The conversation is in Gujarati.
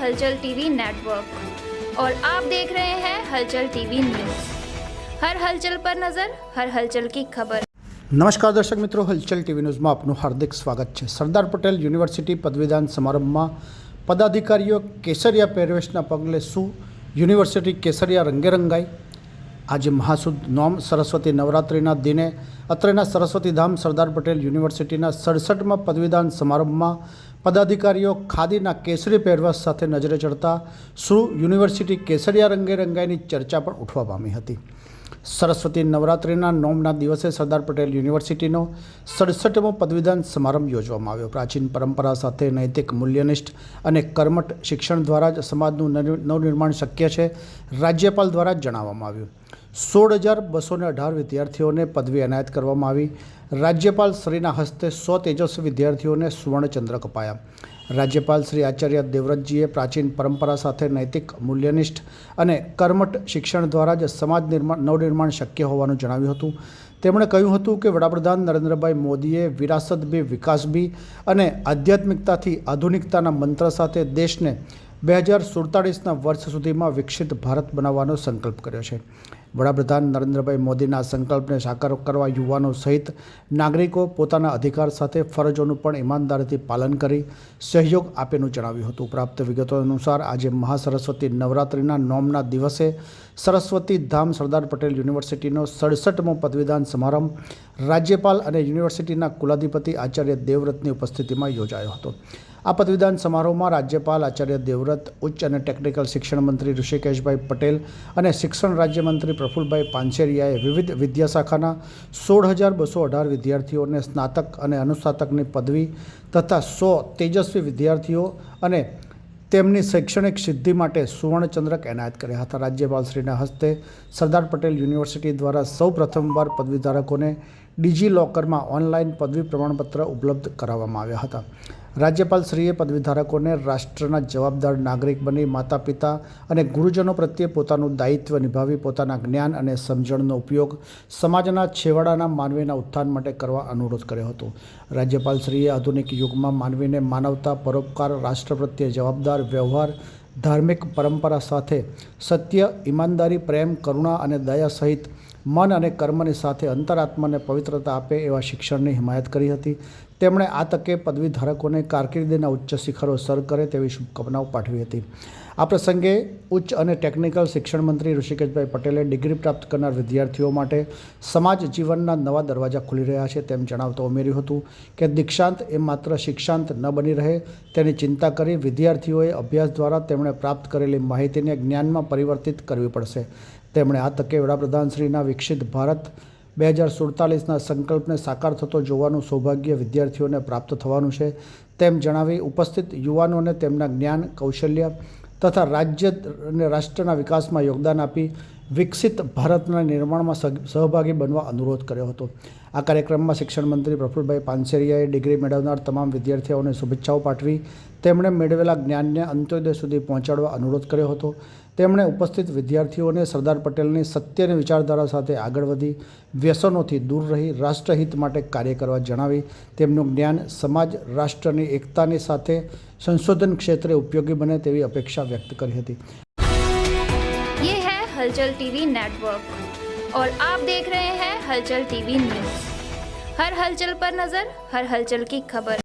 हलचल टीवी नेटवर्क और आप देख रहे हैं हलचल टीवी न्यूज़। हर हलचल पर नजर, हर हलचल की खबर। नमस्कार दर्शक मित्रों, हलचल टीवी न्यूज़માં આપનું હાર્દિક સ્વાગત છે। સરદાર પટેલ યુનિવર્સિટી પદવીદાન સમારંભમાં પદાધિકારીઓ કેસરિયા પહેરવેશના પગલે શું યુનિવર્સિટી કેસરિયા રંગે રંગાઈ? આજે મહાસુદ નોમ સરસ્વતી નવરાત્રિના દિને અત્રેના સરસ્વતી ધામ સરદાર પટેલ યુનિવર્સિટીના 67મા પદવીદાન સમારંભમાં પદાધિકારીઓ ખાદીના કેસરી પહેરવેશ સાથે નજરે ચડતા શું યુનિવર્સિટી કેસરિયા રંગે રંગાઈની ચર્ચા પણ ઉઠવા પામી હતી। સરસ્વતી નવરાત્રિના નોમના દિવસે સરદાર પટેલ યુનિવર્સિટીનો 67મો પદવીદાન સમારંભ યોજવામાં આવ્યો। પ્રાચીન પરંપરા સાથે નૈતિક મૂલ્યનિષ્ઠ અને કર્મઠ શિક્ષણ દ્વારા જ સમાજનું નવનિર્માણ શક્ય છે, રાજ્યપાલ દ્વારા જણાવવામાં આવ્યું। 16,218 વિદ્યાર્થીઓને પદવી એનાયત કરવામાં આવી। રાજ્યપાલ શ્રીના હસ્તે 100 તેજસ્વી વિદ્યાર્થીઓને સુવર્ણચંદ્રક અપાયા। રાજ્યપાલ શ્રી આચાર્ય દેવવ્રતજીએ પ્રાચીન પરંપરા સાથે નૈતિક મૂલ્યનિષ્ઠ અને કર્મઠ શિક્ષણ દ્વારા જ સમાજ નવનિર્માણ શક્ય હોવાનું જણાવ્યું હતું। તેમણે કહ્યું હતું કે વડાપ્રધાન નરેન્દ્રભાઈ મોદીએ વિરાસત બી વિકાસ બી અને આધ્યાત્મિકતાથી આધુનિકતાના મંત્ર સાથે દેશને 2047ના વર્ષ સુધીમાં વિકસિત ભારત બનાવવાનો સંકલ્પ કર્યો છે। વડાપ્રધાન નરેન્દ્રભાઈ મોદીના સંકલ્પને સાકાર કરવા યુવાનો સહિત નાગરિકો પોતાના અધિકાર સાથે ફરજોનું પણ ઈમાનદારીથી પાલન કરી સહયોગ આપેનું જણાવ્યું હતું। પ્રાપ્ત વિગતો અનુસાર આજે મહાસરસ્વતી નવરાત્રિના નોમના દિવસે સરસ્વતી ધામ સરદાર પટેલ યુનિવર્સિટીનો 67મો પદવીદાન સમારંભ રાજ્યપાલ અને યુનિવર્સિટીના કુલાધિપતિ આચાર્ય દેવવ્રતની ઉપસ્થિતિમાં યોજાયો હતો। આ પદવીદાન સમારોહમાં રાજ્યપાલ આચાર્ય દેવવ્રત, ઉચ્ચ અને ટેકનિકલ શિક્ષણ મંત્રી ઋષિકેશભાઈ પટેલ અને શિક્ષણ રાજ્યમંત્રી પ્રફુલભાઈ પાનસેરિયાએ વિવિધ વિદ્યાશાખાના 16,218 વિદ્યાર્થીઓને સ્નાતક અને અનુસ્નાતકની પદવી તથા 100 તેજસ્વી વિદ્યાર્થીઓ અને તેમની શૈક્ષણિક સિદ્ધિ માટે સુવર્ણચંદ્રક એનાયત કર્યા હતા। રાજ્યપાલશ્રીના હસ્તે સરદાર પટેલ યુનિવર્સિટી દ્વારા સૌ પ્રથમવાર પદવીધારકોને ડિજિલોકરમાં ઓનલાઈન પદવી પ્રમાણપત્ર ઉપલબ્ધ કરાવવામાં આવ્યા હતા। રાજ્યપાલશ્રીએ પદવીધારકોને રાષ્ટ્રના જવાબદાર નાગરિક બની માતા પિતા અને ગુરુજનો પ્રત્યે પોતાનું દાયિત્વ નિભાવી પોતાના જ્ઞાન અને સમજણનો ઉપયોગ સમાજના છેવાડાના માનવીના ઉત્થાન માટે કરવા અનુરોધ કર્યો હતો। રાજ્યપાલશ્રીએ આધુનિક યુગમાં માનવીને માનવતા, પરોપકાર, રાષ્ટ્ર પ્રત્યે જવાબદાર વ્યવહાર, ધાર્મિક પરંપરા સાથે સત્ય, ઈમાનદારી, પ્રેમ, કરુણા અને દયા સહિત મન અને કર્મની સાથે અંતરાત્માને પવિત્રતા આપે એવા શિક્ષણની હિમાયત કરી હતી। તેમણે આ તકે પદવીધારકોને કારકિર્દીના ઉચ્ચ શિખરો સર કરે તેવી શુભકામનાઓ પાઠવી હતી। આ પ્રસંગે ઉચ્ચ અને ટેકનિકલ શિક્ષણ મંત્રી ઋષિકેશભાઈ પટેલે ડિગ્રી પ્રાપ્ત કરનાર વિદ્યાર્થીઓ માટે સમાજ જીવનના નવા દરવાજા ખુલી રહ્યા છે તેમ જણાવતા ઉમેર્યું હતું કે દીક્ષાંત એ માત્ર શિક્ષાંત ન બની રહે તેની ચિંતા કરી વિદ્યાર્થીઓએ અભ્યાસ દ્વારા તેમણે પ્રાપ્ત કરેલી માહિતીને જ્ઞાનમાં પરિવર્તિત કરવી પડશે। તેમણે આ તકે વડાપ્રધાનશ્રીના વિકસિત ભારત 2047ના સંકલ્પને સાકાર થતો જોવાનું સૌભાગ્ય વિદ્યાર્થીઓને પ્રાપ્ત થવાનું છે તેમ જણાવી ઉપસ્થિત યુવાનોને તેમના જ્ઞાન, કૌશલ્ય તથા રાજ્ય અને રાષ્ટ્રના વિકાસમાં યોગદાન આપી વિકસિત ભારતના નિર્માણમાં સહભાગી બનવા અનુરોધ કર્યો હતો। આ કાર્યક્રમમાં શિક્ષણ મંત્રી પ્રફુલભાઈ પાનસેરિયાએ ડિગ્રી મેળવનાર તમામ વિદ્યાર્થીઓને શુભેચ્છાઓ પાઠવી તેમણે મેળવેલા જ્ઞાનને અંત્યોદય સુધી પહોંચાડવા અનુરોધ કર્યો હતો। તેમણે ઉપસ્થિત વિદ્યાર્થીઓને સરદાર પટેલની સત્યની વિચારધારા સાથે આગળ વધી વ્યસનોથી દૂર રહી રાષ્ટ્રહિત માટે કાર્ય કરવા જણાવી તેમનું જ્ઞાન સમાજ, રાષ્ટ્રની એકતાની સાથે સંશોધન ક્ષેત્રે ઉપયોગી બને તેવી અપેક્ષા વ્યક્ત કરી હતી। ये है हलचल टीवी नेटवर्क और आप देख रहे हैं हलचल टीवी न्यूज़। हर हलचल पर नजर, हर हलचल की खबर।